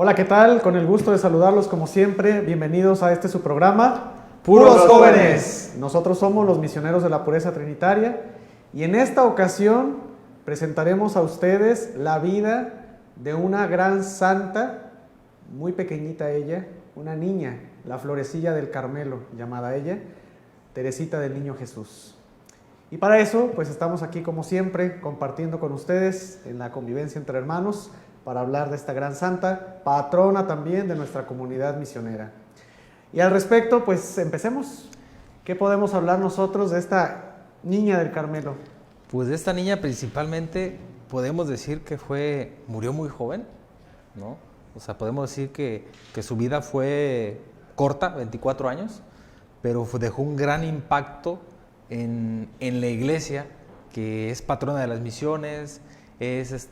Hola, ¿qué tal? Con el gusto de saludarlos como siempre. Bienvenidos a su programa, Puros Jóvenes. Nosotros somos los misioneros de la pureza trinitaria y en esta ocasión presentaremos a ustedes la vida de una gran santa, muy pequeñita ella, una niña, la florecilla del Carmelo, llamada ella, Teresita del Niño Jesús. Y para eso, pues estamos aquí como siempre, compartiendo con ustedes en la convivencia entre hermanos, para hablar de esta gran santa, patrona también de nuestra comunidad misionera. Y al respecto, pues empecemos. ¿Qué podemos hablar nosotros de esta niña del Carmelo? Pues de esta niña principalmente podemos decir que murió muy joven, ¿no? O sea, podemos decir que su vida fue corta, 24 años, pero dejó un gran impacto en la iglesia, que es patrona de las misiones, es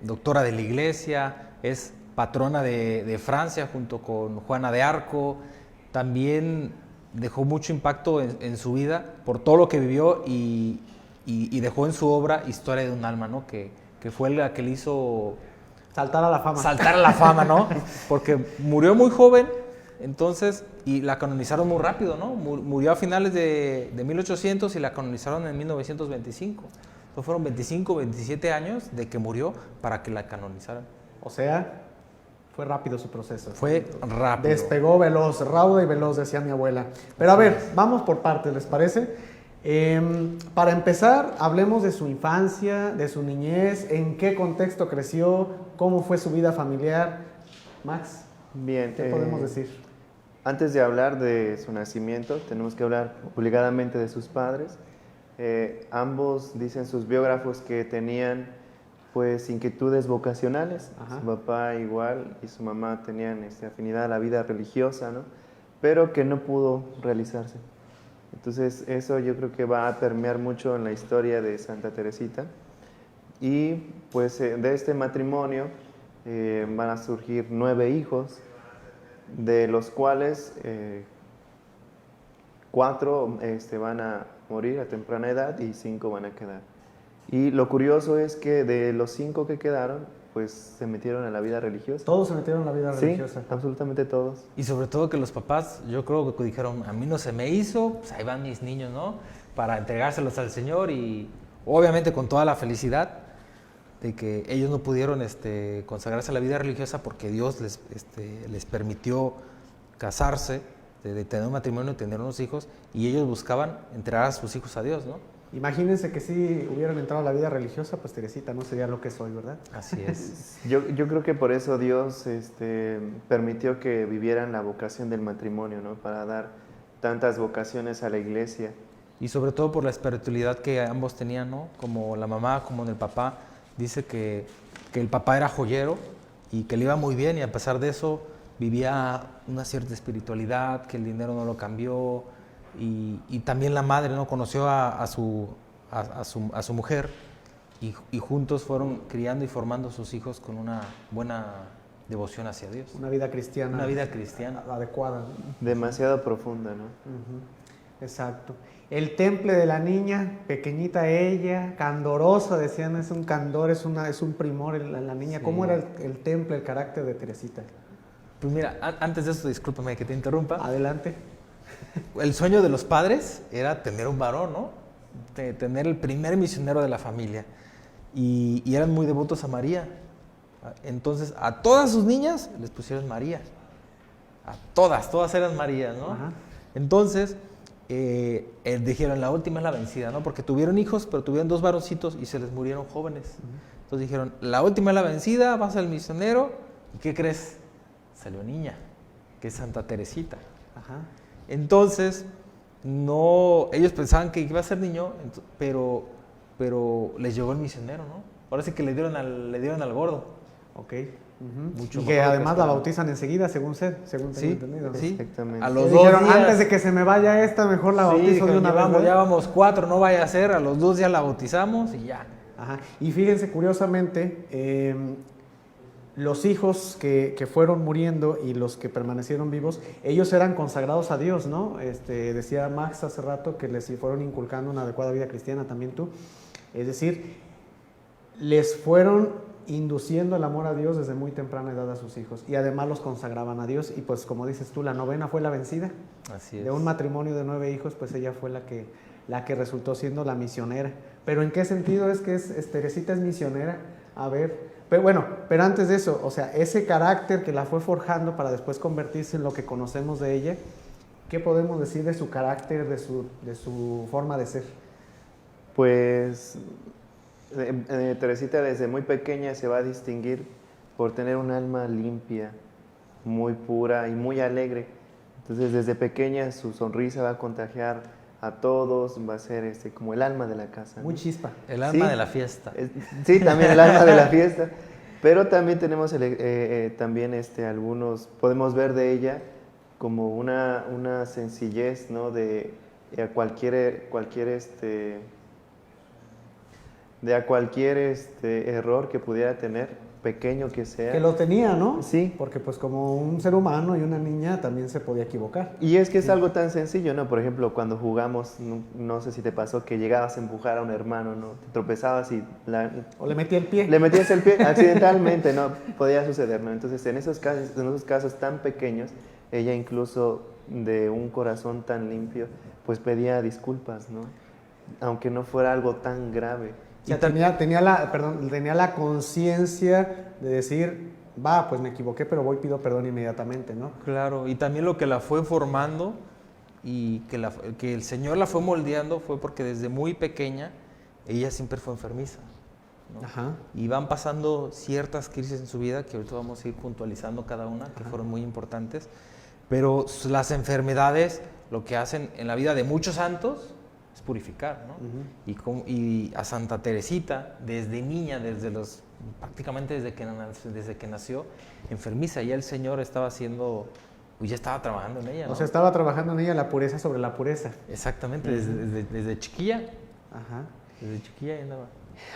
doctora de la iglesia, es patrona de Francia junto con Juana de Arco. También dejó mucho impacto en su vida por todo lo que vivió y dejó en su obra Historia de un alma, ¿no? Que fue la que le hizo saltar a la fama. Saltar a la fama, ¿no? Porque murió muy joven, entonces, y la canonizaron muy rápido, ¿no? Murió a finales de 1800 y la canonizaron en 1925. Entonces fueron 25, 27 años de que murió para que la canonizaran. O sea, fue rápido su proceso. Fue rápido. Despegó veloz, rauda y veloz, decía mi abuela. Pero a ver, vamos por partes, ¿les parece? Para empezar, hablemos de su infancia, de su niñez, en qué contexto creció, cómo fue su vida familiar. Max, bien, ¿qué podemos decir? Antes de hablar de su nacimiento, tenemos que hablar obligadamente de sus padres. Ambos dicen sus biógrafos que tenían pues inquietudes vocacionales. Ajá. Su papá igual y su mamá tenían afinidad a la vida religiosa, ¿no? Pero que no pudo realizarse. Entonces eso yo creo que va a permear mucho en la historia de Santa Teresita. Y pues de este matrimonio van a surgir 9 hijos, de los cuales 4 van a morir a temprana edad y 5 van a quedar. Y lo curioso es que de los 5 que quedaron, pues se metieron en la vida religiosa. ¿Todos se metieron en la vida religiosa? Sí, absolutamente todos. Y sobre todo que los papás, yo creo que dijeron, a mí no se me hizo, pues ahí van mis niños, ¿no? Para entregárselos al Señor y obviamente con toda la felicidad de que ellos no pudieron consagrarse a la vida religiosa porque Dios les permitió casarse, de tener un matrimonio y tener unos hijos, y ellos buscaban entregar a sus hijos a Dios, ¿no? Imagínense que si hubieran entrado a la vida religiosa, pues Teresita no sería lo que es hoy, ¿verdad? Así es. Yo creo que por eso Dios permitió que vivieran la vocación del matrimonio, ¿no? Para dar tantas vocaciones a la iglesia. Y sobre todo por la espiritualidad que ambos tenían, ¿no? Como la mamá, como el papá. Dice que el papá era joyero y que le iba muy bien, y a pesar de eso vivía una cierta espiritualidad, que el dinero no lo cambió, y también la madre no conoció a su mujer, y juntos fueron criando y formando a sus hijos con una buena devoción hacia Dios. Una vida cristiana. Una vida cristiana. Adecuada, ¿no? Demasiado profunda, ¿no? Exacto. El temple de la niña, pequeñita ella, candorosa, decían, es un candor, es un primor en la niña. Sí. ¿Cómo era el temple, el carácter de Teresita? Pues mira, antes de eso, discúlpame que te interrumpa. Adelante. El sueño de los padres era tener un varón, ¿no? Tener el primer misionero de la familia. Y eran muy devotos a María. Entonces, a todas sus niñas les pusieron María. A todas eran Marías, ¿no? Ajá. Entonces, dijeron, la última es la vencida, ¿no? Porque tuvieron hijos, pero tuvieron 2 varoncitos y se les murieron jóvenes. Entonces dijeron, la última es la vencida, vas al misionero. ¿Y qué crees? Salió niña, que es Santa Teresita. Ajá. Entonces, ellos pensaban que iba a ser niño, pero les llegó el misionero, ¿no? Ahora sí que le dieron al gordo. Ok. Y que además la bautizan enseguida, según tengo entendido, ¿no? Sí, exactamente. A los 2 días, antes de que se me vaya esta, mejor la bautizo de una vez. Ya vamos 4, no vaya a ser, a los 2 días la bautizamos y ya. Ajá. Y fíjense, curiosamente, los hijos que fueron muriendo y los que permanecieron vivos, ellos eran consagrados a Dios, ¿no? Decía Max hace rato que les fueron inculcando una adecuada vida cristiana, también tú. Es decir, les fueron induciendo el amor a Dios desde muy temprana edad a sus hijos. Y además los consagraban a Dios. Y pues como dices tú, la novena fue la vencida. Así es. De un matrimonio de 9 hijos, pues ella fue la que resultó siendo la misionera. Pero ¿en qué sentido es que Teresita es misionera? A ver, pero antes de eso, o sea, ese carácter que la fue forjando para después convertirse en lo que conocemos de ella, ¿qué podemos decir de su carácter, de su forma de ser? Pues Teresita desde muy pequeña se va a distinguir por tener un alma limpia, muy pura y muy alegre. Entonces desde pequeña su sonrisa va a contagiar a todos, va a ser como el alma de la casa, ¿no? Muy chispa. El alma Sí, de la fiesta. Sí, también el alma de la fiesta. Pero también tenemos también algunos, podemos ver de ella como una sencillez, ¿no? De a cualquier error que pudiera tener, pequeño que sea. Que lo tenía, ¿no? Sí. Porque pues como un ser humano y una niña también se podía equivocar. Y es que es algo tan sencillo, ¿no? Por ejemplo, cuando jugamos, no sé si te pasó que llegabas a empujar a un hermano, ¿no? Te tropezabas y O le metía el pie. le metías el pie accidentalmente, ¿no? Podía suceder, ¿no? Entonces, en esos casos tan pequeños, ella incluso de un corazón tan limpio, pues pedía disculpas, ¿no? Aunque no fuera algo tan grave. O sea, tenía la conciencia de decir, pues me equivoqué, pero pido perdón inmediatamente, ¿no? Claro, y también lo que la fue formando y que el Señor la fue moldeando fue porque desde muy pequeña ella siempre fue enfermiza, ¿no? Ajá. Y van pasando ciertas crisis en su vida, que ahorita vamos a ir puntualizando cada una, que fueron muy importantes, pero las enfermedades lo que hacen en la vida de muchos santos es purificar, ¿no? Y a Santa Teresita, desde niña, prácticamente desde que nació, enfermiza, ya el Señor estaba ya estaba trabajando en ella, ¿no? O sea, estaba trabajando en ella la pureza sobre la pureza. Exactamente, desde chiquilla. Ajá. Desde chiquilla ya andaba.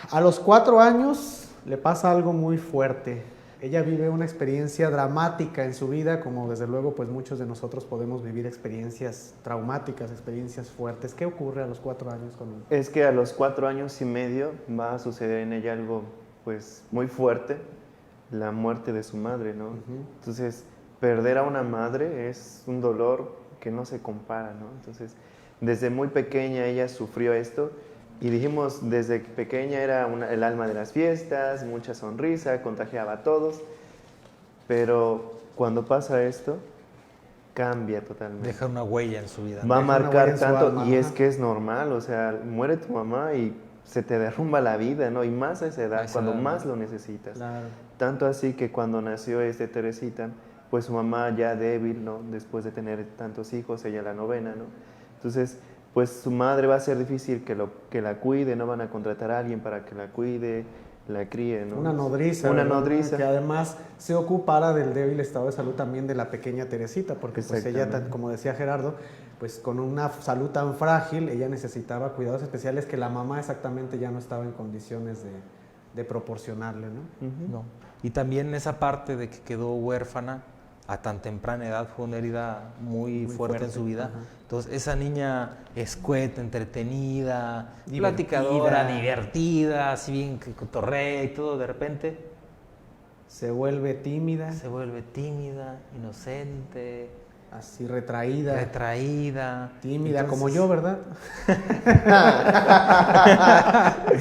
A los 4 años le pasa algo muy fuerte. Ella vive una experiencia dramática en su vida, como desde luego pues muchos de nosotros podemos vivir experiencias traumáticas, experiencias fuertes. ¿Qué ocurre a los 4 años con ella? Es que a los 4 años y medio va a suceder en ella algo pues muy fuerte, la muerte de su madre, ¿no? Entonces, perder a una madre es un dolor que no se compara, ¿no? Entonces, desde muy pequeña ella sufrió esto. Y dijimos, desde pequeña era el alma de las fiestas, mucha sonrisa, contagiaba a todos, pero cuando pasa esto, cambia totalmente. Deja una huella en su vida, ¿no? Va a marcar tanto, alma, y es que es normal, o sea, muere tu mamá y se te derrumba la vida, ¿no? Y más a esa edad, cuando más lo necesitas. Claro. Tanto así que cuando nació Teresita, pues su mamá ya débil, ¿no? Después de tener tantos hijos, ella la novena, ¿no? Entonces, pues su madre va a ser difícil que la cuide, no van a contratar a alguien para que la cuide, la críe, ¿no? Una nodriza. Una ¿verdad? nodriza. Que además se ocupara del débil estado de salud también de la pequeña Teresita, porque pues ella, como decía Gerardo, pues con una salud tan frágil, ella necesitaba cuidados especiales que la mamá exactamente ya no estaba en condiciones de proporcionarle, ¿no? No. Y también esa parte de que quedó huérfana a tan temprana edad fue una herida muy fuerte en su vida. Ajá. Entonces, esa niña escueta, entretenida, Divertida. platicadora, divertida, así bien que cotorrea y todo, de repente Se vuelve tímida, se vuelve tímida, inocente, así retraída, tímida, Entonces, como yo, ¿verdad?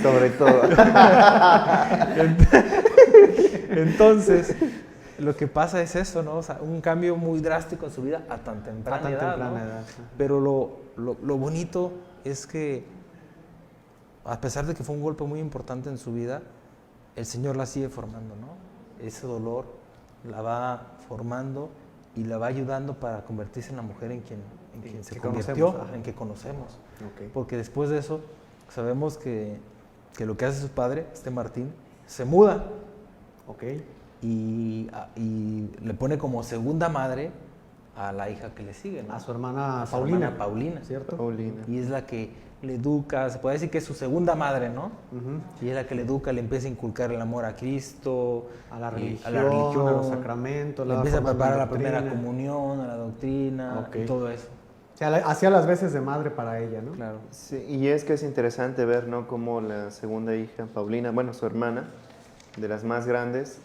Sobre todo. Entonces, lo que pasa es eso, ¿no? O sea, un cambio muy drástico en su vida a tan temprana edad, ¿no? Pero lo bonito es que, a pesar de que fue un golpe muy importante en su vida, el Señor la sigue formando, ¿no? Ese dolor la va formando y la va ayudando para convertirse en la mujer en quien se convirtió, en que conocemos. Okay. Porque después de eso, sabemos que lo que hace su padre, Martín, se muda. Okay. Y le pone como segunda madre a la hija que le sigue, ¿no? A su hermana A su Paulina. hermana Paulina, ¿Cierto? Paulina. Y es la que le educa, se puede decir que es su segunda madre, ¿no? Y es la que le educa, le empieza a inculcar el amor a Cristo, a la religión, a los sacramentos, le empieza a preparar la primera comunión, a la doctrina, Okay. y todo eso. O sea, hacía las veces de madre para ella, ¿no? Claro. Sí, y es que es interesante ver, ¿no? Cómo la segunda hija, Paulina, bueno, su hermana, de las más grandes,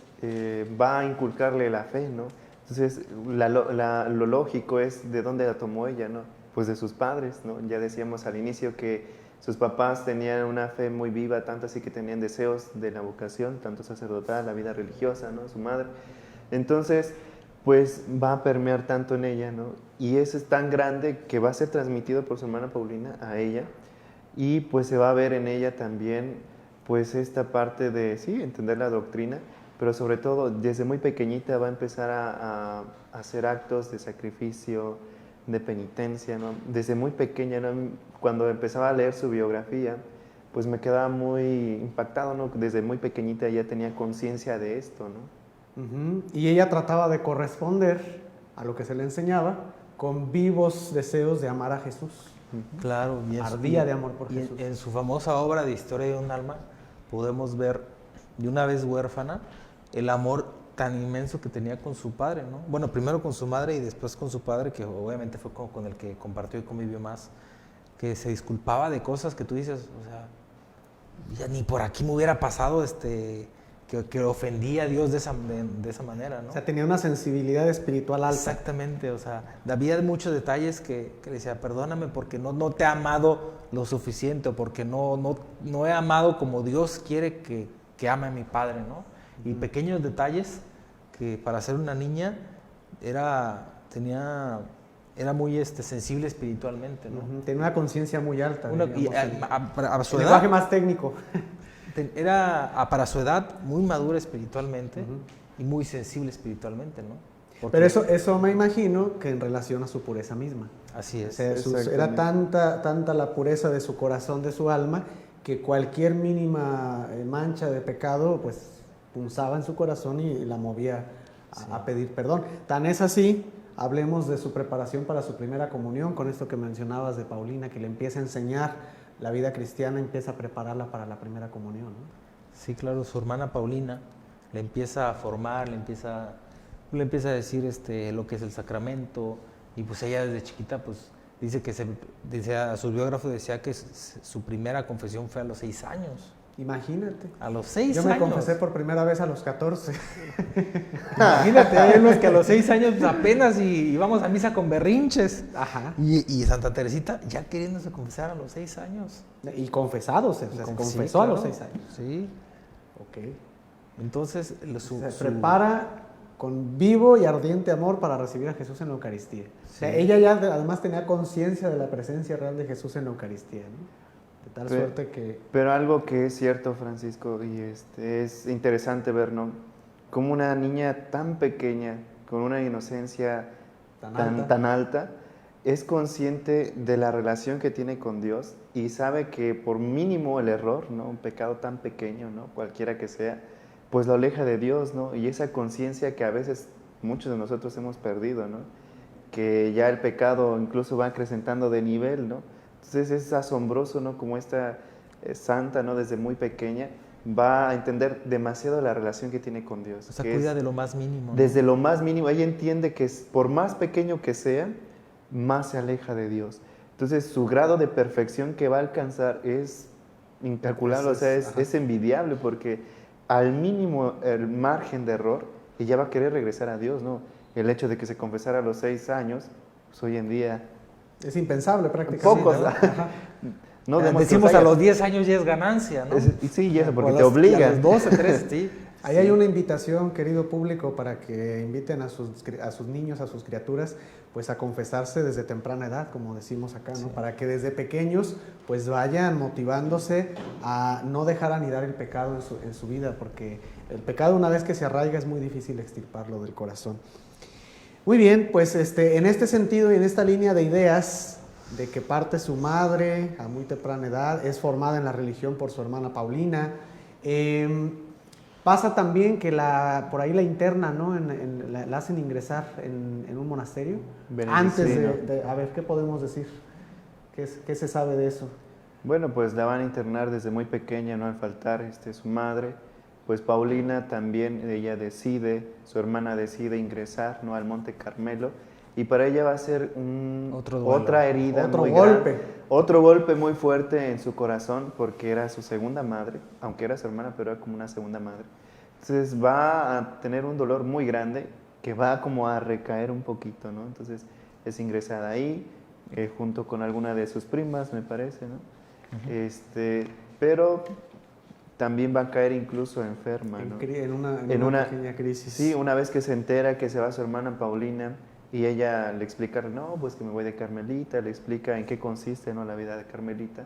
va a inculcarle la fe, ¿no? Entonces, lo lógico es de dónde la tomó ella, ¿no? Pues de sus padres, ¿no? Ya decíamos al inicio que sus papás tenían una fe muy viva, tanto así que tenían deseos de la vocación, tanto sacerdotal, la vida religiosa, ¿no? Su madre. Entonces, pues va a permear tanto en ella, ¿no? Y eso es tan grande que va a ser transmitido por su hermana Paulina a ella, y pues se va a ver en ella también, pues esta parte de, sí, entender la doctrina, pero sobre todo desde muy pequeñita va a empezar a hacer actos de sacrificio, de penitencia, ¿no? Desde muy pequeña, ¿no? Cuando empezaba a leer su biografía, pues me quedaba muy impactado, ¿no? Desde muy pequeñita ya tenía conciencia de esto, ¿no? Y ella trataba de corresponder a lo que se le enseñaba con vivos deseos de amar a Jesús. Claro, Ardía de amor por y Jesús. en su famosa obra de Historia de un alma podemos ver, de una vez huérfana, el amor tan inmenso que tenía con su padre, ¿no? Bueno, primero con su madre y después con su padre, que obviamente fue con el que compartió y convivió más, que se disculpaba de cosas que tú dices, o sea, ya ni por aquí me hubiera pasado que ofendía a Dios de esa manera, ¿no? O sea, tenía una sensibilidad espiritual alta. Exactamente, o sea, había muchos detalles que le decía, perdóname porque no te he amado lo suficiente, o porque no he amado como Dios quiere que ame a mi padre, ¿no? Y pequeños detalles que para ser una niña era muy sensible espiritualmente, ¿no? Tenía una conciencia muy alta. A su el edad, lenguaje más técnico. Era para su edad muy madura espiritualmente y muy sensible espiritualmente, ¿no? Porque Pero eso me imagino que en relación a su pureza misma. así O es. sea, era tanta la pureza de su corazón, de su alma, que cualquier mínima mancha de pecado, pues punzaba en su corazón y la movía a pedir perdón. Tan es así, hablemos de su preparación para su primera comunión, con esto que mencionabas de Paulina, que le empieza a enseñar la vida cristiana, empieza a prepararla para la primera comunión, ¿no? Sí, claro, su hermana Paulina le empieza a formar, le empieza a decir lo que es el sacramento, y pues ella desde chiquita pues dice a su biógrafo, decía que su primera confesión fue a los 6 años. Imagínate. A los 6 Yo años. me confesé por primera vez a los 14. Imagínate, hay unos que a los 6 años pues, apenas íbamos a misa con berrinches. Ajá. Y Santa Teresita ya queriéndose confesar a los 6 años. Y confesados, se confesó Sí, a los claro. 6 años. Sí. Ok. Entonces, Se prepara con vivo y ardiente amor para recibir a Jesús en la Eucaristía. O sea, ella ya además tenía conciencia de la presencia real de Jesús en la Eucaristía, ¿no? De tal suerte que... Pero algo que es cierto, Francisco, y es interesante ver, ¿no? Como una niña tan pequeña, con una inocencia tan alta, es consciente de la relación que tiene con Dios y sabe que por mínimo el error, ¿no? Un pecado tan pequeño, ¿no? Cualquiera que sea, pues lo aleja de Dios, ¿no? Y esa conciencia que a veces muchos de nosotros hemos perdido, ¿no? Que ya el pecado incluso va acrecentando de nivel, ¿no? Entonces es asombroso, ¿no? Como esta santa, ¿no? Desde muy pequeña va a entender demasiado la relación que tiene con Dios. O sea, cuida de lo más mínimo, ¿no? Desde lo más mínimo, ella entiende que por más pequeño que sea, más se aleja de Dios. Entonces su grado de perfección que va a alcanzar es incalculable, o sea, es envidiable, porque al mínimo el margen de error, ella va a querer regresar a Dios, ¿no? El hecho de que se confesara a los 6 años, pues hoy en día... Es impensable prácticamente. Pocos, ¿no? Decimos a los 10 años ya es ganancia, ¿no? Sí, ya, porque te obligan. A los 12, 13, sí. Ahí hay una invitación, querido público, para que inviten a sus niños, a sus criaturas, pues a confesarse desde temprana edad, como decimos acá, ¿no? Sí. Para que desde pequeños pues vayan motivándose a no dejar anidar el pecado en su vida, porque el pecado una vez que se arraiga es muy difícil extirparlo del corazón. Muy bien, pues en este sentido y en esta línea de ideas de que parte su madre a muy temprana edad, es formada en la religión por su hermana Paulina, pasa también que por ahí la interna, ¿no? La hacen ingresar en un monasterio. Antes de... A ver, ¿qué podemos decir? ¿Qué se sabe de eso? Bueno, pues la van a internar desde muy pequeña, ¿no? Al faltar su madre, pues Paulina también, ella su hermana decide ingresar, ¿no? Al Monte Carmelo, y para ella va a ser otra herida, otro golpe muy fuerte en su corazón, porque era su segunda madre, aunque era su hermana, pero era como una segunda madre. Entonces va a tener un dolor muy grande que va como a recaer un poquito, ¿no? Entonces es ingresada ahí, junto con alguna de sus primas, me parece, ¿no? Pero también va a caer incluso enferma, ¿no? En una pequeña crisis. Sí, una vez que se entera que se va su hermana Paulina y ella le explica, no, pues que me voy de Carmelita, le explica en qué consiste, ¿no?, la vida de Carmelita.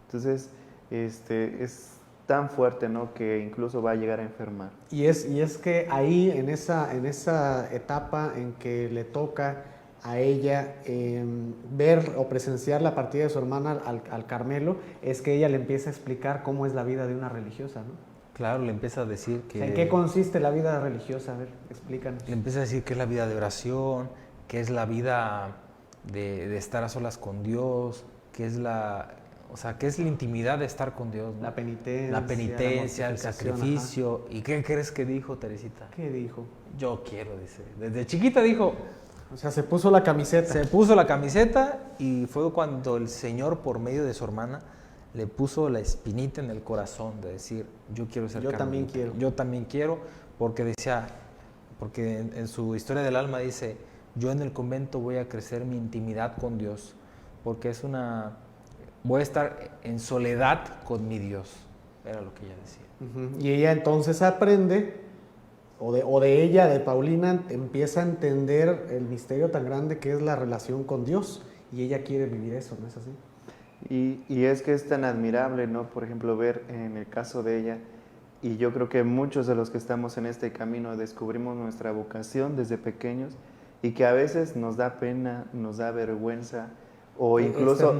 Entonces, es tan fuerte, ¿no?, que incluso va a llegar a enfermar. Y es que ahí, en esa etapa en que le toca a ella ver o presenciar la partida de su hermana al Carmelo, es que ella le empieza a explicar cómo es la vida de una religiosa, ¿no? Claro, le empieza a decir que... O sea, ¿en qué consiste la vida religiosa? A ver, explícanos. Le empieza a decir que es la vida de oración, que es la vida de estar a solas con Dios, que es que es la intimidad de estar con Dios, ¿no? La penitencia, el sacrificio. Ajá. ¿Y qué crees que dijo Teresita? ¿Qué dijo? Yo quiero, dice. Desde chiquita dijo... O sea, se puso la camiseta. Se puso la camiseta y fue cuando el Señor, por medio de su hermana, le puso la espinita en el corazón de decir, yo quiero ser carmelita. También quiero. Yo también quiero, porque en su historia del alma dice, yo en el convento voy a crecer mi intimidad con Dios, porque voy a estar en soledad con mi Dios, era lo que ella decía. Y ella entonces aprende, o de ella, de Paulina, empieza a entender el misterio tan grande que es la relación con Dios, y ella quiere vivir eso, ¿no es así? Y es que es tan admirable, ¿no?, por ejemplo, ver en el caso de ella, y yo creo que muchos de los que estamos en este camino descubrimos nuestra vocación desde pequeños, y que a veces nos da pena, nos da vergüenza, o incluso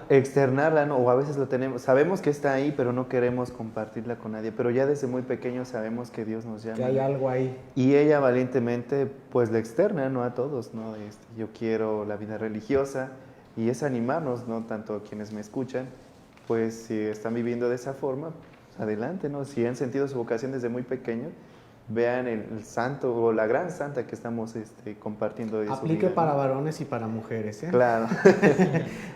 externarla, ¿no? O a veces sabemos que está ahí, pero no queremos compartirla con nadie, pero ya desde muy pequeños sabemos que Dios nos llama. Que hay algo ahí. Y ella valientemente pues le externa, ¿no?, a todos, ¿no? Yo quiero la vida religiosa, y es animarnos, ¿no?, tanto quienes me escuchan, pues si están viviendo de esa forma, pues, adelante, ¿no? Si han sentido su vocación desde muy pequeños, vean el santo o la gran santa que estamos compartiendo de Aplique su vida, para ¿no?, varones y para mujeres, ¿eh? Claro.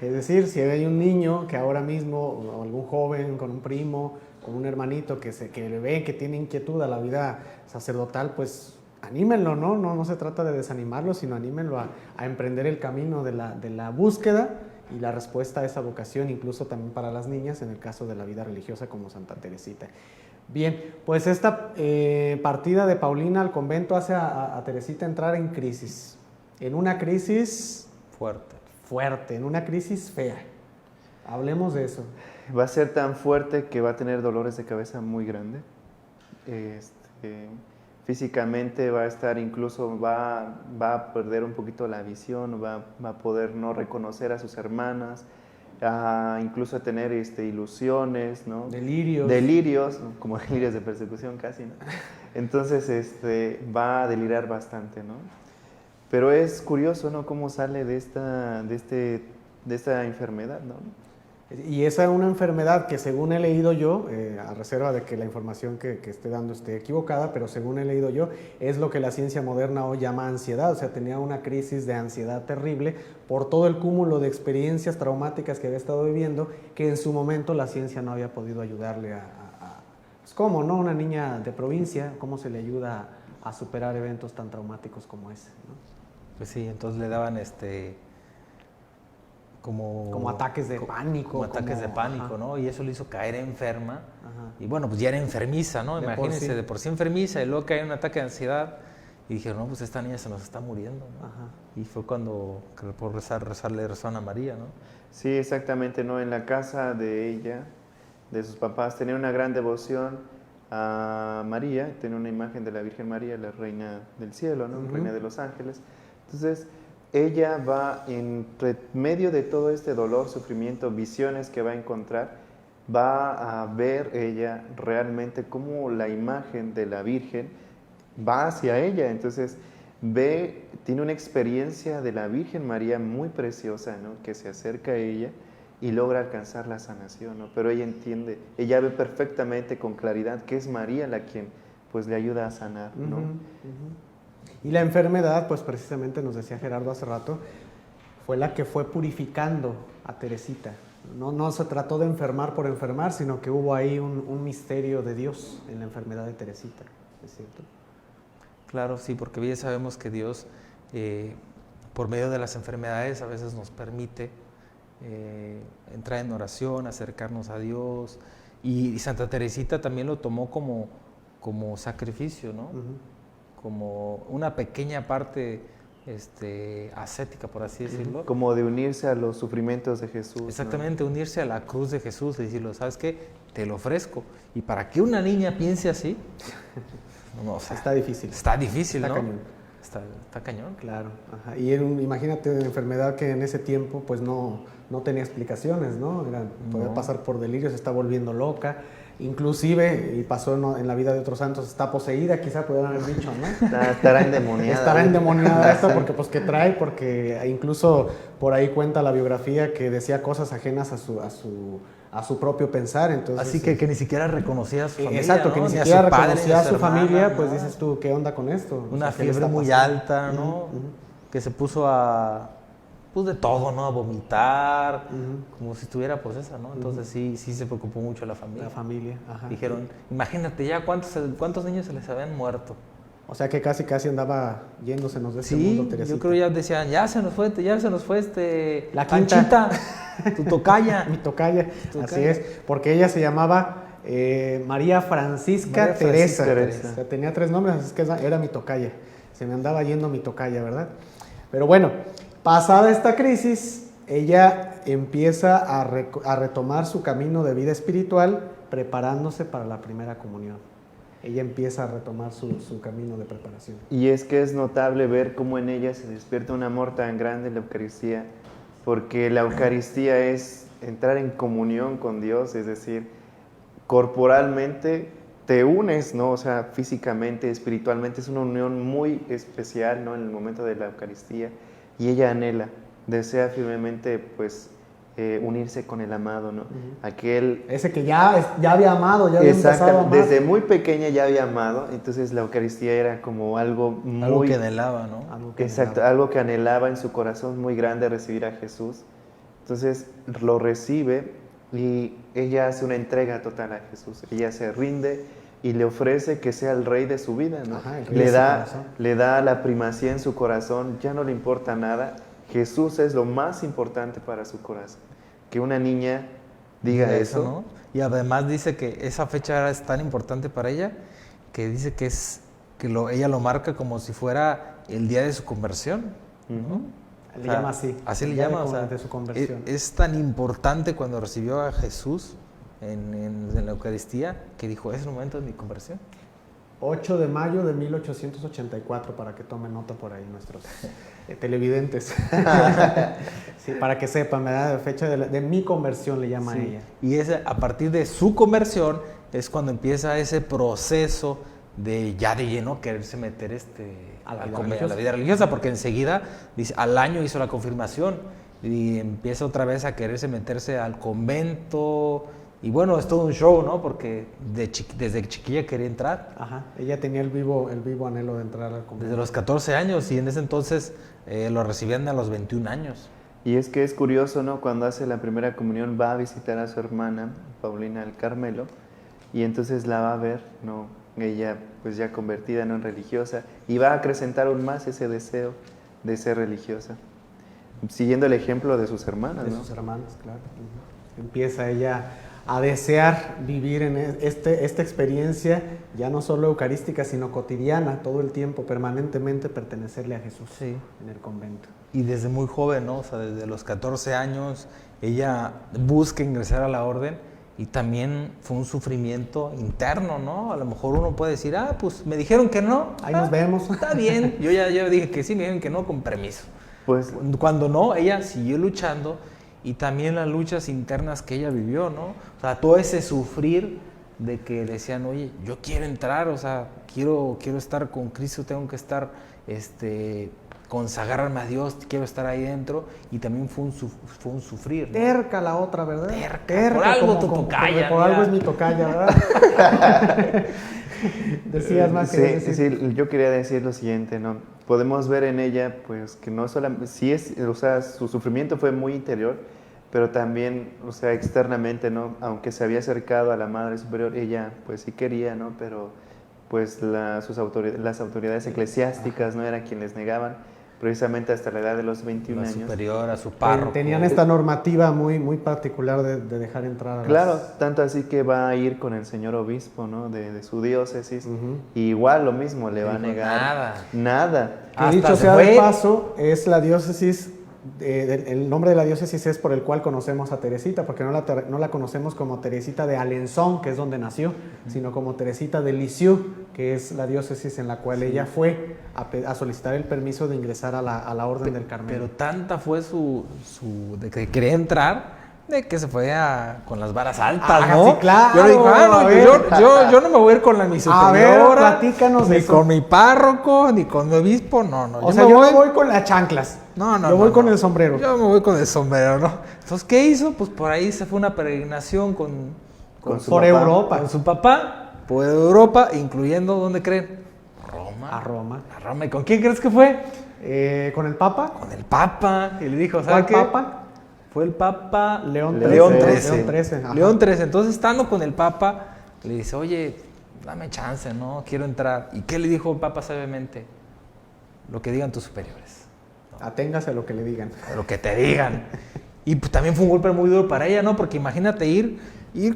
Es decir, si hay un niño que ahora mismo, o algún joven con un primo, con un hermanito que le ve que tiene inquietud a la vida sacerdotal, pues anímenlo, ¿no? No se trata de desanimarlo, sino anímenlo a emprender el camino de la búsqueda y la respuesta a esa vocación, incluso también para las niñas, en el caso de la vida religiosa como Santa Teresita. Bien, pues esta partida de Paulina al convento hace a Teresita entrar en crisis, en una crisis fuerte, en una crisis fea. Hablemos de eso. Va a ser tan fuerte que va a tener dolores de cabeza muy grandes. Físicamente va a estar, incluso va a perder un poquito la visión, va a poder no reconocer a sus hermanas, incluso a tener ilusiones, ¿no? Delirios, como delirios de persecución casi, ¿no? Entonces va a delirar bastante, ¿no? Pero es curioso, ¿no?, cómo sale de esta enfermedad, ¿no? Y esa es una enfermedad que, según he leído yo, a reserva de que la información que esté dando esté equivocada, pero según he leído yo, es lo que la ciencia moderna hoy llama ansiedad. O sea, tenía una crisis de ansiedad terrible por todo el cúmulo de experiencias traumáticas que había estado viviendo, que en su momento la ciencia no había podido ayudarle pues, ¿cómo, no? Una niña de provincia, ¿cómo se le ayuda a superar eventos tan traumáticos como ese, ¿no? Pues sí, entonces le daban como ataques de pánico. Como ataques de pánico, ajá, ¿no? Y eso le hizo caer enferma. Ajá. Y bueno, pues ya era enfermiza, ¿no? Imagínense, de por sí enfermiza, y luego cae en un ataque de ansiedad. Y dijeron, no, pues esta niña se nos está muriendo, ¿no? Ajá. Y fue cuando, por rezarle rezaron a María, ¿no? Sí, exactamente, ¿no? En la casa de ella, de sus papás, tenía una gran devoción a María, tenía una imagen de la Virgen María, la Reina del Cielo, ¿no? Reina de los Ángeles. Entonces, ella va, en medio de todo este dolor, sufrimiento, visiones que va a encontrar, va a ver ella realmente cómo la imagen de la Virgen va hacia ella. Entonces tiene una experiencia de la Virgen María muy preciosa, ¿no?, que se acerca a ella y logra alcanzar la sanación, ¿no? Pero ella entiende, ella ve perfectamente, con claridad, que es María la quien pues le ayuda a sanar, ¿no? Y la enfermedad, pues precisamente nos decía Gerardo hace rato, fue la que fue purificando a Teresita. No se trató de enfermar por enfermar, sino que hubo ahí un misterio de Dios en la enfermedad de Teresita. ¿es cierto? Claro, sí, porque bien sabemos que Dios, por medio de las enfermedades, a veces nos permite entrar en oración, acercarnos a Dios. Y Santa Teresita también lo tomó como sacrificio, ¿no? Como una pequeña parte ascética, por así decirlo. Como de unirse a los sufrimientos de Jesús. Exactamente, ¿no? Unirse a la cruz de Jesús y decirlo, ¿sabes qué? Te lo ofrezco. Y para que una niña piense así, no, o sea, está difícil. Está difícil, está ¿no? Cañón. Está cañón. Claro. Ajá. Y imagínate una enfermedad que en ese tiempo pues no tenía explicaciones, ¿no? Podía pasar por delirio, se está volviendo loca. Inclusive, y pasó en la vida de otros santos, está poseída, quizá pudieran haber dicho, ¿no? Estará endemoniada. Estará endemoniada esta porque, pues, ¿qué trae? Porque incluso por ahí cuenta la biografía que decía cosas ajenas a su propio pensar, entonces... Así que ni siquiera reconocía a su familia, exacto, ¿no? que ni Ni siquiera a su padre, reconocía ni a su hermana, familia, pues nada. dices tú, ¿qué onda con esto? Una O sea, ¿qué le fiebre está muy pasando? alta, ¿no? Que se puso pues de todo, ¿no? A vomitar, como si estuviera posesa, ¿no? Entonces sí se preocupó mucho la familia. La familia, ajá. Dijeron, imagínate ya cuántos niños se les habían muerto. O sea que casi andaba yéndosenos de este mundo, Teresita. Yo creo ya decían, ya se nos fue la Panchita, tu tocaya. Mi tocaya, así es, porque ella se llamaba María Francisca Teresa. O sea, tenía 3 nombres, así que era mi tocaya. Se me andaba yendo mi tocaya, ¿verdad? Pero bueno, pasada esta crisis, ella empieza a retomar su camino de vida espiritual, preparándose para la primera comunión. Ella empieza a retomar su camino de preparación. Y es que es notable ver cómo en ella se despierta un amor tan grande en la Eucaristía, porque la Eucaristía es entrar en comunión con Dios, es decir, corporalmente te unes, ¿no? O sea, físicamente, espiritualmente, es una unión muy especial, ¿no? En el momento de la Eucaristía, y ella anhela, desea firmemente, pues, unirse con el amado, ¿no? Ese que ya había amado, ya había empezado a amar. Desde muy pequeña ya había amado, entonces la Eucaristía era como algo que anhelaba, ¿no? Algo que anhelaba en su corazón muy grande, recibir a Jesús. Entonces lo recibe y ella hace una entrega total a Jesús. Ella se rinde y le ofrece que sea el rey de su vida, ¿no? Ajá, le da la primacía en su corazón, ya no le importa nada. Jesús es lo más importante para su corazón. Que una niña diga eso. ¿No? Y además dice que esa fecha es tan importante para ella que dice que ella lo marca como si fuera el día de su conversión, ¿no? Le llama así. Así le llama, de su conversión. Es tan importante cuando recibió a Jesús en la Eucaristía que dijo, es el momento de mi conversión. 8 de mayo de 1884, para que tomen nota por ahí nuestros televidentes. Sí, para que sepan, ¿verdad? Fecha de mi conversión le llama a ella. Y a partir de su conversión es cuando empieza ese proceso de ya de lleno quererse meter a la vida religiosa, porque enseguida dice, al año hizo la confirmación y empieza otra vez a quererse meterse al convento. Y bueno, es todo un show, ¿no? Porque desde chiquilla quería entrar. Ajá, ella tenía el vivo anhelo de entrar al convento. Desde los 14 años, y en ese entonces lo recibían a los 21 años. Y es que es curioso, ¿no? Cuando hace la primera comunión va a visitar a su hermana, Paulina del Carmelo, y entonces la va a ver, ¿no? Ella pues ya convertida, ¿no? En religiosa, y va a acrecentar aún más ese deseo de ser religiosa, siguiendo el ejemplo de sus hermanas, de ¿no? sus hermanas, claro. Empieza ella a desear vivir en esta experiencia, ya no solo eucarística, sino cotidiana, todo el tiempo, permanentemente pertenecerle a Jesús en el convento. Y desde muy joven, ¿no? O sea, desde los 14 años, ella busca ingresar a la orden y también fue un sufrimiento interno, ¿no? A lo mejor uno puede decir, pues me dijeron que no. Ahí nos vemos. Está bien. Yo ya dije que sí, me dijeron que no, con permiso. Pues cuando no, ella siguió luchando. Y también las luchas internas que ella vivió, ¿no? O sea, todo ese sufrir de que decían, oye, yo quiero entrar, o sea, quiero estar con Cristo, tengo que estar, consagrarme a Dios, quiero estar ahí dentro. Y también fue un sufrir, ¿no? Terca la otra, ¿verdad? Terca. Por algo tu tocaya. Por algo es mi tocaya, ¿verdad? Decías más que sí, yo quería decir lo siguiente, ¿no? Podemos ver en ella, pues, que no solamente, o sea, su sufrimiento fue muy interior, pero también, o sea, externamente, ¿no? Aunque se había acercado a la Madre Superior, ella, pues, sí quería, ¿no? Pero pues las autoridades eclesiásticas no era quien les negaban, precisamente hasta la edad de los 21 La años. superior, a su párroco. Tenían esta normativa muy, muy particular de dejar entrar a Claro, las... tanto así que va a ir con el señor obispo, ¿no? de su diócesis, Ujú. y igual lo mismo, le va a Dijo, negar nada. nada. Que Hasta dicho se sea de fue. paso, es la diócesis, el nombre de la diócesis es por el cual conocemos a Teresita, porque no la conocemos como Teresita de Alençon, que es donde nació, sino como Teresita de Lisieux, que es la diócesis en la cual ella fue a solicitar el permiso de ingresar a la Orden del Carmelo. Pero tanta fue su de que quería entrar, de que se fue con las varas altas, Ah, ¿no? sí, claro, Yo le dije, a no, ver. yo no me voy a ir con mi A ver, superiora, platícanos de ni eso. con mi párroco, ni con mi obispo, no. O sea, yo no voy con las chanclas. No, Yo voy con el sombrero. Yo me voy con el sombrero, ¿no? Entonces, ¿qué hizo? Pues por ahí se fue una peregrinación con su por papá. Europa. con su papá, por Europa, incluyendo, ¿dónde creen? Roma. A Roma. A Roma. ¿Y con quién crees que fue? ¿Con el Papa? Con el Papa. Y le dijo, ¿Cuál ¿sabes qué? Papa? Fue el Papa León León XIII. XIII. Ajá. León XIII. Entonces, estando con el Papa, le dice, oye, dame chance, ¿no? Quiero entrar. ¿Y qué le dijo el Papa sabiamente? Lo que digan tus superiores. Aténgase a lo que le digan. Lo que te digan. Y pues, también fue un golpe muy duro para ella, ¿no? Porque imagínate ir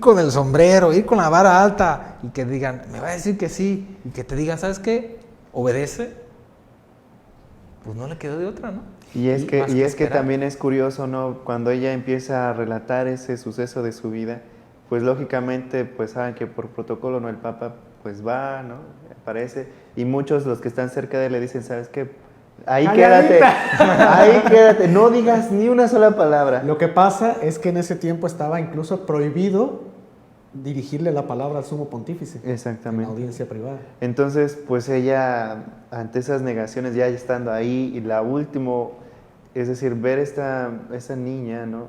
con el sombrero, ir con la vara alta y que digan, me va a decir que sí. Y que te digan, ¿sabes qué? Obedece. Pues no le quedó de otra, ¿no? Y es que, más y es que esperar. también es curioso, ¿no? Cuando ella empieza a relatar ese suceso de su vida, pues lógicamente, pues saben que por protocolo, ¿no? El Papa, pues va, ¿no? Aparece, y muchos los que están cerca de él le dicen, ¿sabes qué? Ahí quédate, ahí quédate, no digas ni una sola palabra. Lo que pasa es que en ese tiempo estaba incluso prohibido dirigirle la palabra al sumo pontífice. Exactamente. En la audiencia privada. Entonces, pues ella, ante esas negaciones, ya estando ahí, y la última, es decir, ver esta niña, ¿no?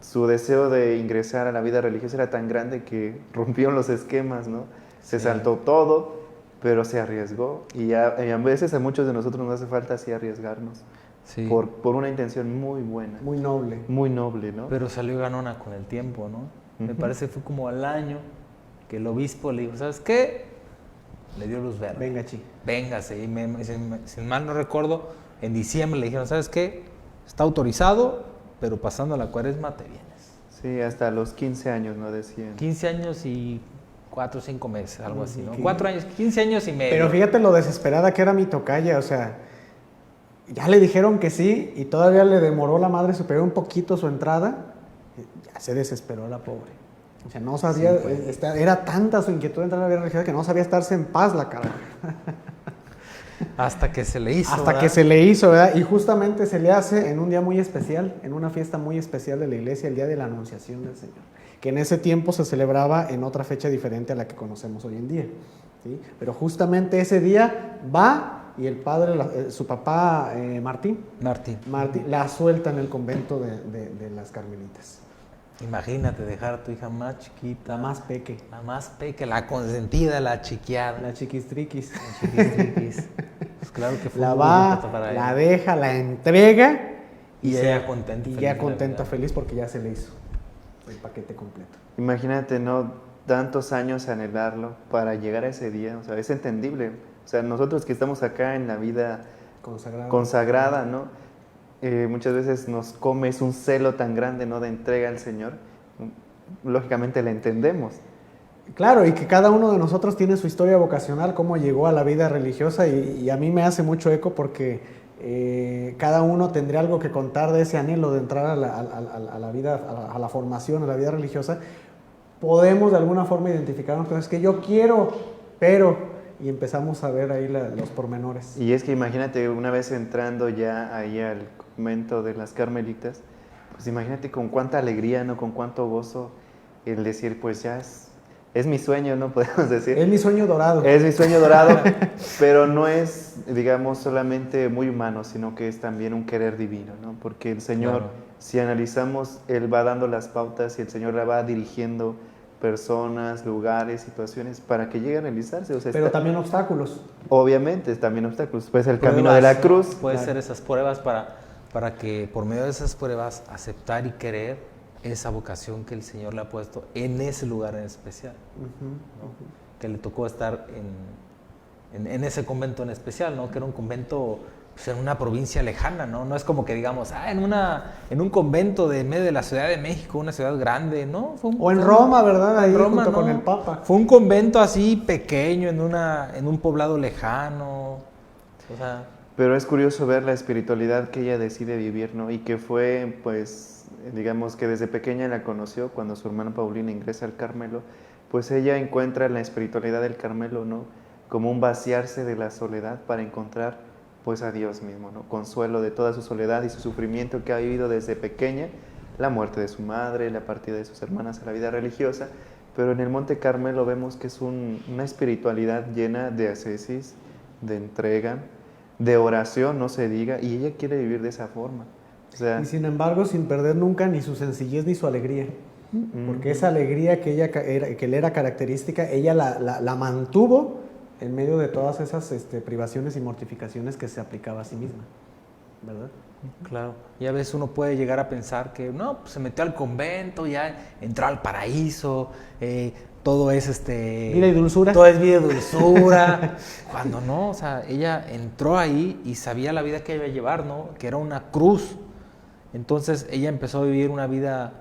Su deseo de ingresar a la vida religiosa era tan grande que rompieron los esquemas, ¿no? Se Sí. saltó todo, pero se arriesgó. Y a veces a muchos de nosotros nos hace falta así arriesgarnos, Sí. por una intención muy buena, Muy noble. muy noble, ¿no? Pero salió ganona con el tiempo, ¿no? Me Ujú. parece que fue como al año que el obispo le dijo, ¿sabes qué? Le dio luz verde. Venga, chi. Véngase. Y sin mal no recuerdo, en diciembre le dijeron, ¿sabes qué? Está autorizado, pero pasando la cuaresma te vienes. Sí, hasta los 15 años, ¿no? Decían. 15 años y 4 o 5 meses, algo así, ¿no? Ujú. 4 años, 15 años y medio. Pero fíjate lo desesperada que era mi tocaya, o sea, ya le dijeron que sí y todavía le demoró la madre superior un poquito su entrada, ya se desesperó la pobre. O sea, no sabía, Sí, pues. era tanta su inquietud de entrar a la vida religiosa que no sabía estarse en paz la cara. Hasta que se le hizo, Hasta ¿verdad? que se le hizo, ¿verdad? Y justamente se le hace en un día muy especial, en una fiesta muy especial de la iglesia, el día de la Anunciación del Señor, que en ese tiempo se celebraba en otra fecha diferente a la que conocemos hoy en día, ¿sí? Pero justamente ese día va y el padre, su papá Martín, la suelta en el convento de las Carmelitas. Imagínate dejar a tu hija más chiquita. La más peque, La consentida, la chiquiada. la chiquistriquis. La chiquistriquis. Pues claro que fue La muy va, bonito para la ella. deja, la entrega Y sea contenta y y feliz ya de la contenta, vida. feliz porque ya se le hizo el paquete completo. Imagínate, ¿no? Tantos años anhelarlo para llegar a ese día, o sea, es entendible. O sea, nosotros que estamos acá en la vida consagrada, ¿no? Muchas veces nos come es un celo tan grande, ¿no? De entrega al Señor. Lógicamente la entendemos. Claro, y que cada uno de nosotros tiene su historia vocacional, cómo llegó a la vida religiosa, y a mí me hace mucho eco porque cada uno tendría algo que contar de ese anhelo de entrar a la vida, a la formación, a la vida religiosa. Podemos de alguna forma identificarnos con es que yo quiero, pero... Y empezamos a ver ahí los pormenores. Y es que imagínate, una vez entrando ya ahí al convento de las Carmelitas, pues imagínate con cuánta alegría, ¿no? Con cuánto gozo el decir, pues ya es mi sueño, ¿no? Podemos decir. Es mi sueño dorado. Es mi sueño dorado, pero no es, digamos, solamente muy humano, sino que es también un querer divino, ¿no? Porque el Señor, Claro. si analizamos, Él va dando las pautas y el Señor la va dirigiendo personas, lugares, situaciones para que lleguen a realizarse. O sea, Pero también obstáculos. obviamente, también obstáculos. Pues el camino de la cruz. Puede Claro. ser esas pruebas para que por medio de esas pruebas aceptar y querer esa vocación que el Señor le ha puesto en ese lugar en especial. Ujú, ¿No? Que le tocó estar en ese convento en especial, ¿no? Que era un convento pues, en una provincia lejana, ¿no? No es como que digamos, en un convento de medio de la Ciudad de México, una ciudad grande, ¿no? O en Roma, ¿verdad? Ahí Roma, junto ¿no? con el Papa. Fue un convento así pequeño, en un poblado lejano, o sea... Pero es curioso ver la espiritualidad que ella decide vivir, ¿no? Y que fue, pues, digamos que desde pequeña la conoció, cuando su hermana Paulina ingresa al Carmelo, pues ella encuentra en la espiritualidad del Carmelo, ¿no? Como un vaciarse de la soledad para encontrar, pues, a Dios mismo, ¿no? Consuelo de toda su soledad y su sufrimiento que ha vivido desde pequeña, la muerte de su madre, la partida de sus hermanas a la vida religiosa, pero en el Monte Carmelo vemos que es una espiritualidad llena de ascesis, de entrega, de oración, no se diga, y ella quiere vivir de esa forma. O sea, Y sin embargo, sin perder nunca ni su sencillez ni su alegría. Porque esa alegría que le era característica, ella la mantuvo en medio de todas esas privaciones y mortificaciones que se aplicaba a sí misma, ¿verdad? Claro, y a veces uno puede llegar a pensar que no, pues se metió al convento, ya entró al paraíso, todo es Vida y dulzura. todo es vida y dulzura, cuando no, o sea, ella entró ahí y sabía la vida que iba a llevar, ¿no? Que era una cruz. Entonces ella empezó a vivir una vida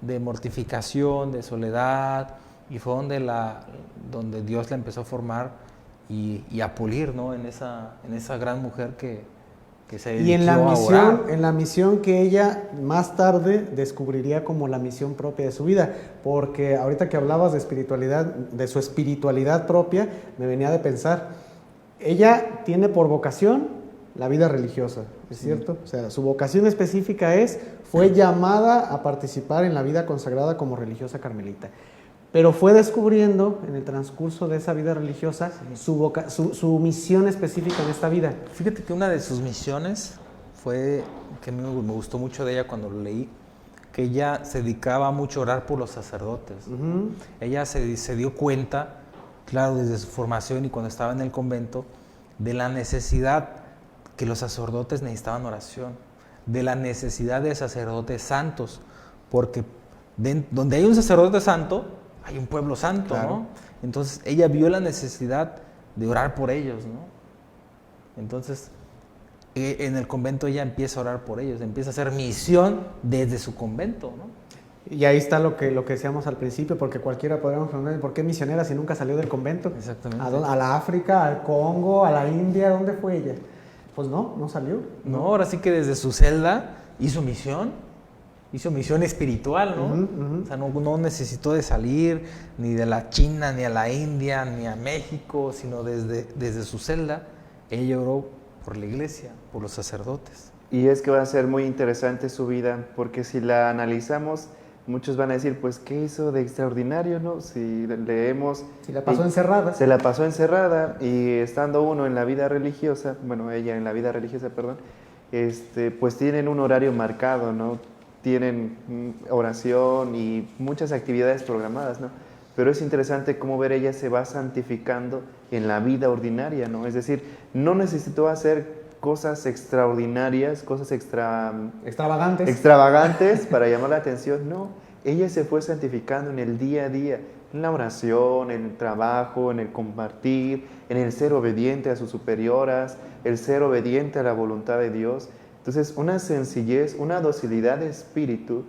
de mortificación, de soledad, y fue donde Dios la empezó a formar y a pulir, ¿no? En esa gran mujer que se dedicó Y en a orar. en la misión que ella más tarde descubriría como la misión propia de su vida, porque ahorita que hablabas de espiritualidad, de su espiritualidad propia, me venía de pensar, ella tiene por vocación la vida religiosa, ¿es cierto? O sea, su vocación específica fue llamada a participar en la vida consagrada como religiosa carmelita. Pero fue descubriendo en el transcurso de esa vida religiosa su misión específica en esta vida. Fíjate que una de sus misiones fue, que a mí me gustó mucho de ella cuando lo leí, que ella se dedicaba mucho a orar por los sacerdotes. Ella se dio cuenta, claro, desde su formación y cuando estaba en el convento, de la necesidad que los sacerdotes necesitaban oración, de la necesidad de sacerdotes santos, porque donde hay un sacerdote santo, hay un pueblo santo, claro, ¿no? Entonces ella vio la necesidad de orar por ellos, ¿no? Entonces en el convento ella empieza a orar por ellos, empieza a hacer misión desde su convento, ¿no? Y ahí está lo que decíamos al principio, porque cualquiera podríamos preguntar, ¿por qué misionera si nunca salió del convento? Exactamente. ¿A la África, al Congo, a la India? ¿Dónde fue ella? Pues no salió. No, ahora sí que desde su celda hizo misión espiritual, ¿no? O sea, no necesitó de salir ni de la China, ni a la India, ni a México, sino desde su celda, ella oró por la iglesia, por los sacerdotes. Y es que va a ser muy interesante su vida, porque si la analizamos, muchos van a decir, pues, ¿qué hizo de extraordinario, no? Si leemos... Si la pasó encerrada. Se la pasó encerrada, y estando uno en la vida religiosa, bueno, ella en la vida religiosa, perdón, pues tienen un horario marcado, ¿no? Tienen oración y muchas actividades programadas, ¿no? Pero es interesante cómo ver ella se va santificando en la vida ordinaria, ¿no? Es decir, no necesitó hacer cosas extraordinarias, cosas extravagantes para llamar la atención, no. Ella se fue santificando en el día a día, en la oración, en el trabajo, en el compartir, en el ser obediente a sus superioras, el ser obediente a la voluntad de Dios. Entonces, una sencillez, una docilidad de espíritu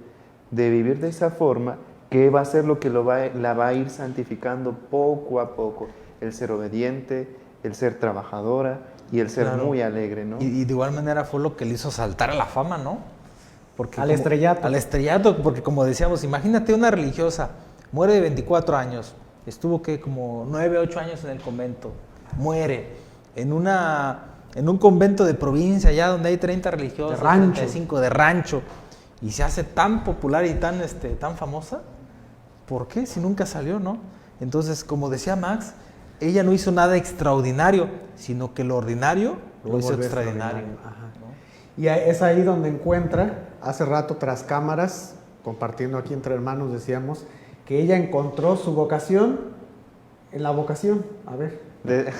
de vivir de esa forma que va a ser lo que la va a ir santificando poco a poco. El ser obediente, el ser trabajadora y el ser, claro, muy alegre, ¿no? Y de igual manera fue lo que le hizo saltar a la fama, ¿no? Porque al estrellato. Al estrellato, porque como decíamos, imagínate una religiosa, muere de 24 años, estuvo como 9, 8 años en el convento, muere en un convento de provincia, allá donde hay 30 religiosas, 35 de rancho, y se hace tan popular y tan famosa. ¿Por qué? Si nunca salió, ¿no? Entonces, como decía Max, ella no hizo nada extraordinario, sino que lo ordinario lo hizo extraordinario. ¿No? Y es ahí donde encuentra, hace rato tras cámaras, compartiendo aquí entre hermanos, decíamos, que ella encontró su vocación en la vocación. A ver,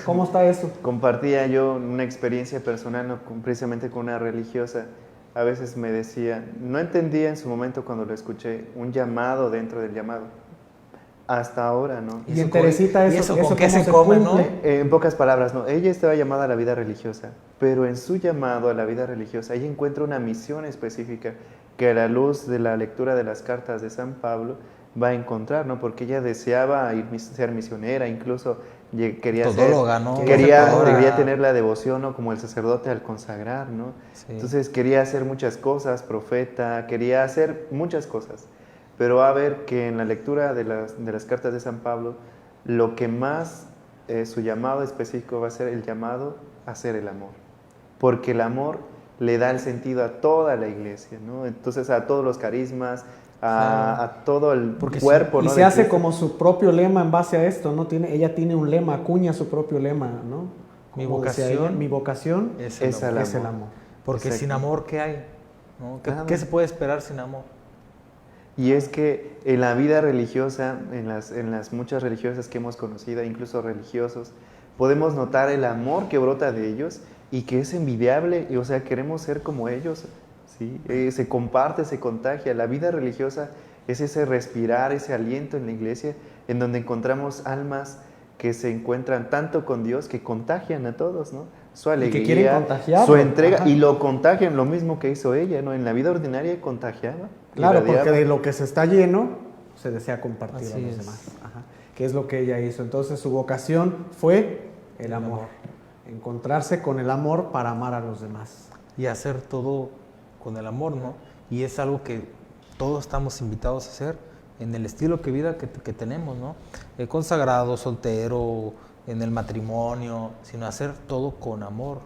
¿cómo está eso? Compartía yo una experiencia personal, ¿no? Precisamente con una religiosa. A veces me decía, no entendía en su momento cuando lo escuché, un llamado dentro del llamado. hasta ahora, ¿no? Y en Teresita ¿y eso con qué cómo se come, no? cumple? En pocas palabras, no, ella estaba llamada a la vida religiosa, pero en su llamado a la vida religiosa ella encuentra una misión específica que a la luz de la lectura de las cartas de San Pablo va a encontrar, ¿no? Porque ella deseaba ser misionera, incluso quería Todóloga, ¿no? quería tener la devoción, ¿no? Como el sacerdote al consagrar, ¿no? Sí. Entonces quería hacer muchas cosas, profeta, quería hacer muchas cosas. Pero va a ver que en la lectura de las cartas de San Pablo, lo que más su llamado específico va a ser el llamado a hacer el amor. Porque el amor le da el sentido a toda la iglesia, ¿no? Entonces a todos los carismas, a todo el cuerpo, ¿no? Y se hace como su propio lema en base a esto, ¿no? Ella tiene un lema, acuña su propio lema, ¿no? Mi Como decía ella, mi vocación es es el el amor. amor. Porque Exacto. sin amor, ¿qué hay? ¿No? Nada. ¿Qué se puede esperar sin amor? Y es que en la vida religiosa, en las muchas religiosas que hemos conocido, incluso religiosos, podemos notar el amor que brota de ellos y que es envidiable, y, o sea, queremos ser como ellos, ¿sí? Se comparte, se contagia. La vida religiosa es ese respirar, ese aliento en la iglesia, en donde encontramos almas que se encuentran tanto con Dios que contagian a todos, ¿no? Su alegría, que quieren contagiarlo. su entrega, Ajá. y lo contagian, lo mismo que hizo ella, ¿no? En la vida ordinaria contagiaba. Claro, irradiaba. porque de lo que se está lleno, se desea compartir a Así los es. demás. Ajá. Que es lo que ella hizo. Entonces su vocación fue el amor. Encontrarse con el amor para amar a los demás. Y hacer todo con el amor, ¿no? Y es algo que todos estamos invitados a hacer en el estilo de vida que tenemos, ¿no? Consagrado, soltero, en el matrimonio, sino hacer todo con amor,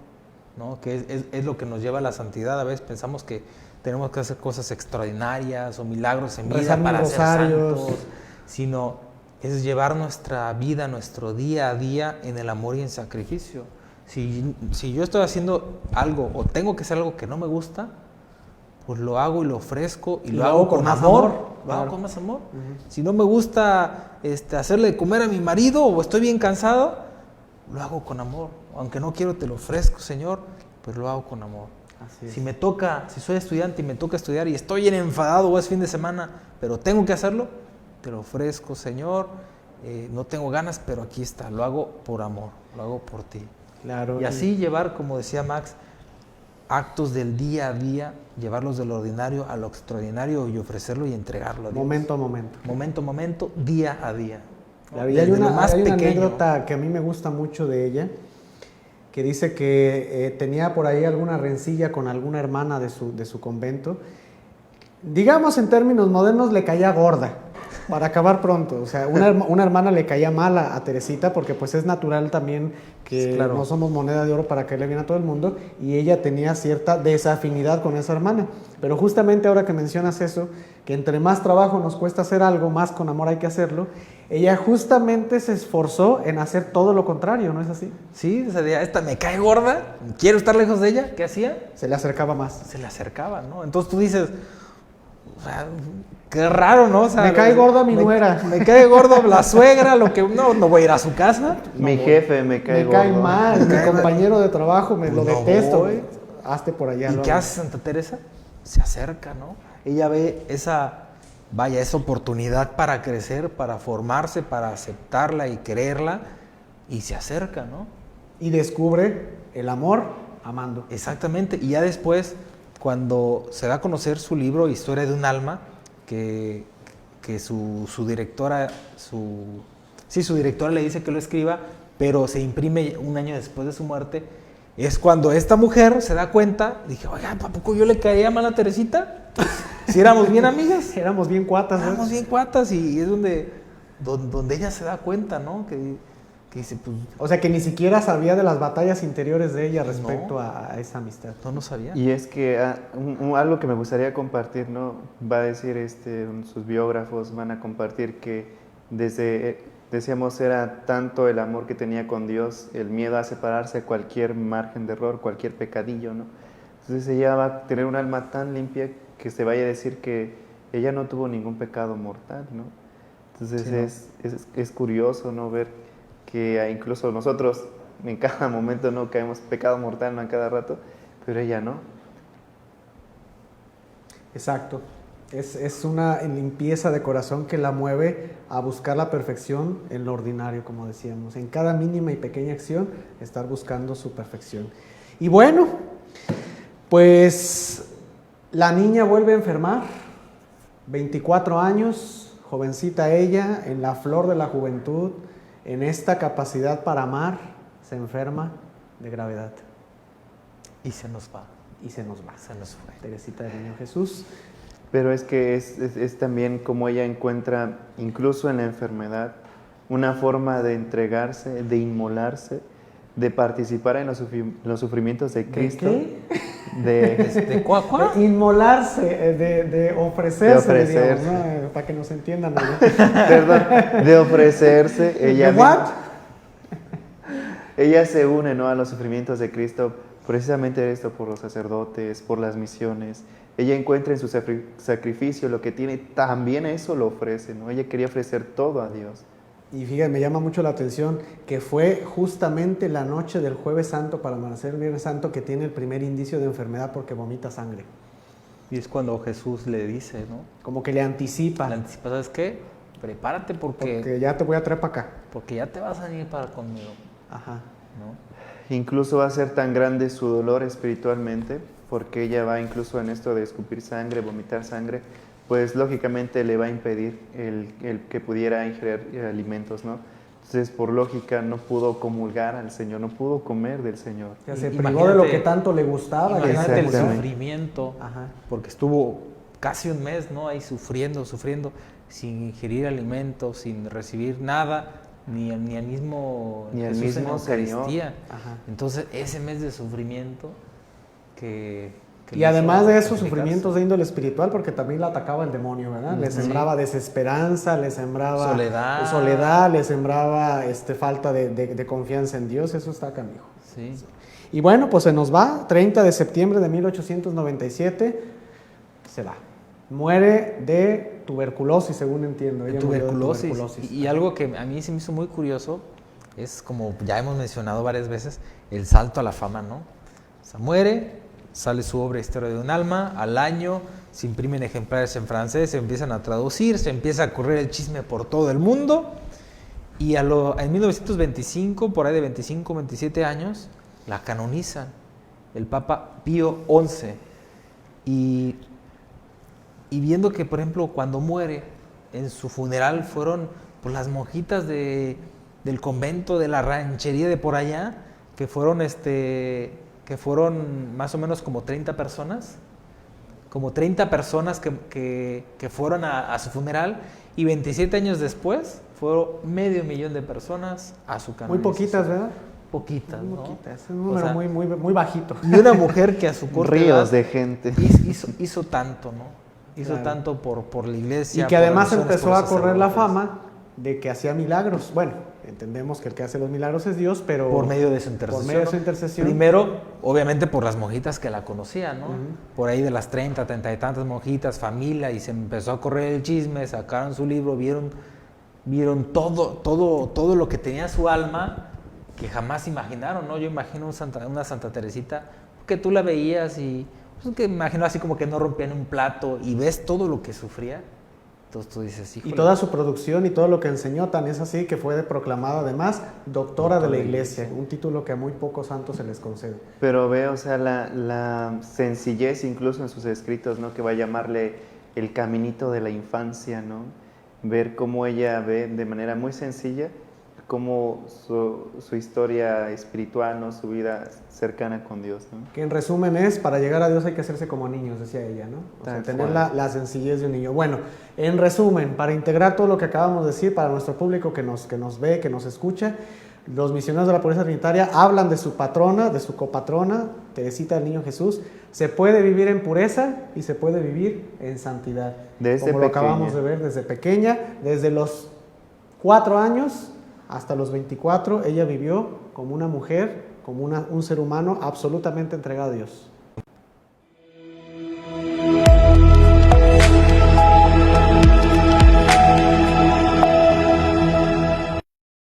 ¿no? Que es lo que nos lleva a la santidad. A veces pensamos que tenemos que hacer cosas extraordinarias o milagros en vida Rezar para mil ser rosarios. santos, sino es llevar nuestra vida, nuestro día a día en el amor y en sacrificio. Si yo estoy haciendo algo o tengo que hacer algo que no me gusta, pues lo hago y lo ofrezco y lo hago con más amor. amor, Lo claro. hago con más amor. Si no me gusta hacerle de comer a mi marido o estoy bien cansado, lo hago con amor. Aunque no quiero, te lo ofrezco, Señor, pues lo hago con amor. Así es. Si soy estudiante y me toca estudiar y estoy bien enfadado o es fin de semana, pero tengo que hacerlo, te lo ofrezco, Señor. No tengo ganas, pero aquí está, lo hago por amor, lo hago por ti. Claro. Y así llevar, como decía Max, actos del día a día, llevarlos de lo ordinario a lo extraordinario y ofrecerlo y entregarlo a Dios. Momento a momento. Momento a momento, día a día. Claro, y hay Desde lo una más pequeño. anécdota que a mí me gusta mucho de ella, que dice que tenía por ahí alguna rencilla con alguna hermana de su convento. Digamos, en términos modernos, le caía gorda, para acabar pronto. O sea, una hermana le caía mal a Teresita, porque pues es natural también que Claro. no somos moneda de oro para caerle bien a todo el mundo, y ella tenía cierta desafinidad con esa hermana. Pero justamente ahora que mencionas eso, que entre más trabajo nos cuesta hacer algo, más con amor hay que hacerlo, ella justamente se esforzó en hacer todo lo contrario, ¿no es así? Sí, o sea, esta me cae gorda, quiero estar lejos de ella, ¿qué hacía? Se le acercaba más. Se le acercaba, ¿no? Entonces tú dices, o sea, qué raro, ¿no? O sea, Me cae gorda mi nuera. Me cae gordo la suegra, lo que no voy a ir a su casa. Mi jefe me cae Me cae gordo. mal, mi compañero de trabajo lo No detesto. voy. Hazte por allá. ¿Y luego. qué hace Santa Teresa? Se acerca, ¿no? Ella ve esa oportunidad para crecer, para formarse, para aceptarla y quererla, y se acerca, ¿no? Y descubre el amor amando. Exactamente, y ya después, cuando se da a conocer su libro, Historia de un alma, que su directora, su directora le dice que lo escriba, pero se imprime un año después de su muerte, es cuando esta mujer se da cuenta, dije, oiga, ¿a poco yo le caía mal a Teresita? Si éramos bien amigas. Éramos bien cuatas, ¿no? Éramos bien cuatas, y es donde ella se da cuenta, ¿no? Que dice, pues, O sea que ni siquiera sabía de las batallas interiores de ella respecto No. a esa amistad. no sabía. Y es que algo que me gustaría compartir, ¿no? Va a decir sus biógrafos, van a compartir que decíamos, era tanto el amor que tenía con Dios, el miedo a separarse a cualquier margen de error, cualquier pecadillo, ¿no? Entonces ella va a tener un alma tan limpia que se vaya a decir que ella no tuvo ningún pecado mortal, ¿no? Entonces Sí, es curioso, ¿no? Ver que incluso nosotros en cada momento no caemos pecado mortal, ¿no? En cada rato, pero ella no. Exacto. Es una limpieza de corazón que la mueve a buscar la perfección en lo ordinario, como decíamos. En cada mínima y pequeña acción, estar buscando su perfección. Y bueno, pues la niña vuelve a enfermar, 24 años, jovencita ella, en la flor de la juventud, en esta capacidad para amar, se enferma de gravedad. Y se nos va. Y se nos va. Se nos fue. Teresita del Niño Jesús. Pero es que es también como ella encuentra, incluso en la enfermedad, una forma de entregarse, de inmolarse, de participar en los sufrimientos de Cristo. ¿De qué? ¿De cuá? De inmolarse, de ofrecerse, De ofrecerse. digamos, ¿no? Para que nos entiendan. ¿No? Perdón, de ofrecerse. Ella, ¿De what? ella se une, ¿no?, a los sufrimientos de Cristo, precisamente esto, por los sacerdotes, por las misiones. Ella encuentra en su sacrificio lo que tiene, también eso lo ofrece, ¿no? Ella quería ofrecer todo a Dios. Y fíjate, me llama mucho la atención que fue justamente la noche del Jueves Santo para amanecer el Viernes Santo que tiene el primer indicio de enfermedad porque vomita sangre. Y es cuando Jesús le dice, ¿no? Como que le anticipa. Le anticipa, ¿sabes qué? Prepárate porque ya te voy a traer para acá. porque ya te vas a ir para conmigo, Ajá. ¿no? Incluso va a ser tan grande su dolor espiritualmente, porque ella va incluso en esto de escupir sangre, vomitar sangre, pues lógicamente le va a impedir el que pudiera ingerir alimentos, ¿no? Entonces, por lógica, no pudo comulgar al Señor, no pudo comer del Señor. O sea, se Imagínate- privó de lo que tanto le gustaba. Imagínate el Exactamente. sufrimiento, Ajá. porque estuvo casi un mes, ¿no? Ahí sufriendo, sin ingerir alimentos, sin recibir nada, ni el mismo Ni el Jesús en mismo la Eucaristía. Ajá. Entonces, ese mes de sufrimiento que Y le además hizo de esos complicarse. sufrimientos de índole espiritual, porque también la atacaba el demonio, ¿verdad? Le Sí. sembraba desesperanza, le sembraba Soledad. le sembraba falta de confianza en Dios, eso está canijo. Sí. Y bueno, pues se nos va, 30 de septiembre de 1897, se va. Muere de tuberculosis, según entiendo. De Ella murió de tuberculosis. Y algo que a mí se me hizo muy curioso es, como ya hemos mencionado varias veces, el salto a la fama, ¿no? O sea, muere, sale su obra Historia de un alma, al año se imprimen ejemplares en francés, se empiezan a traducir, se empieza a correr el chisme por todo el mundo y en 1925, por ahí de 25, 27 años, la canonizan el Papa Pío XI. Y viendo que, por ejemplo, cuando muere, en su funeral fueron pues, las monjitas del convento, de la ranchería de por allá, que fueron más o menos como 30 personas, que fueron a su funeral, y 27 años después fueron 500,000 de personas a su canonización. Muy poquitas, ¿verdad? Poquitas, Muy ¿no? poquitas, es un número O sea, muy bajito. Y una mujer que a su corta edad Ríos de gente. hizo tanto, ¿no? Hizo Claro. tanto por la iglesia. Y que por además las misiones, empezó por a los correr la sacerdotes. fama de que hacía milagros. Bueno, entendemos que el que hace los milagros es Dios, pero Por medio de su intercesión. Por medio de su ¿no? intercesión. Primero, obviamente, por las monjitas que la conocían, ¿no? Ujú. Por ahí de las 30 y tantas monjitas, familia, y se empezó a correr el chisme, sacaron su libro, vieron todo lo que tenía su alma, que jamás imaginaron, ¿no? Yo imagino una Santa Teresita, que tú la veías y pues, que imagino así como que no rompían un plato y ves todo lo que sufría. Entonces tú dices, Y híjole. toda su producción y todo lo que enseñó, tan es así que fue proclamada además doctora de la iglesia, un título que a muy pocos santos se les concede. Pero ve, o sea, la sencillez incluso en sus escritos, ¿no? Que va a llamarle el caminito de la infancia, ¿no? Ver cómo ella ve de manera muy sencilla cómo su historia espiritual, ¿no? Su vida cercana con Dios, ¿no? Que en resumen es, para llegar a Dios hay que hacerse como niños, decía ella, ¿no? O sea, Tal tener cual. la sencillez de un niño. Bueno, en resumen, para integrar todo lo que acabamos de decir, para nuestro público que nos ve, que nos escucha, los misioneros de la pureza trinitaria hablan de su patrona, de su copatrona, Teresita del Niño Jesús. Se puede vivir en pureza y se puede vivir en santidad. Desde como lo pequeña. acabamos de ver desde pequeña, desde los 4 años hasta los 24, ella vivió como una mujer, como un ser humano absolutamente entregado a Dios.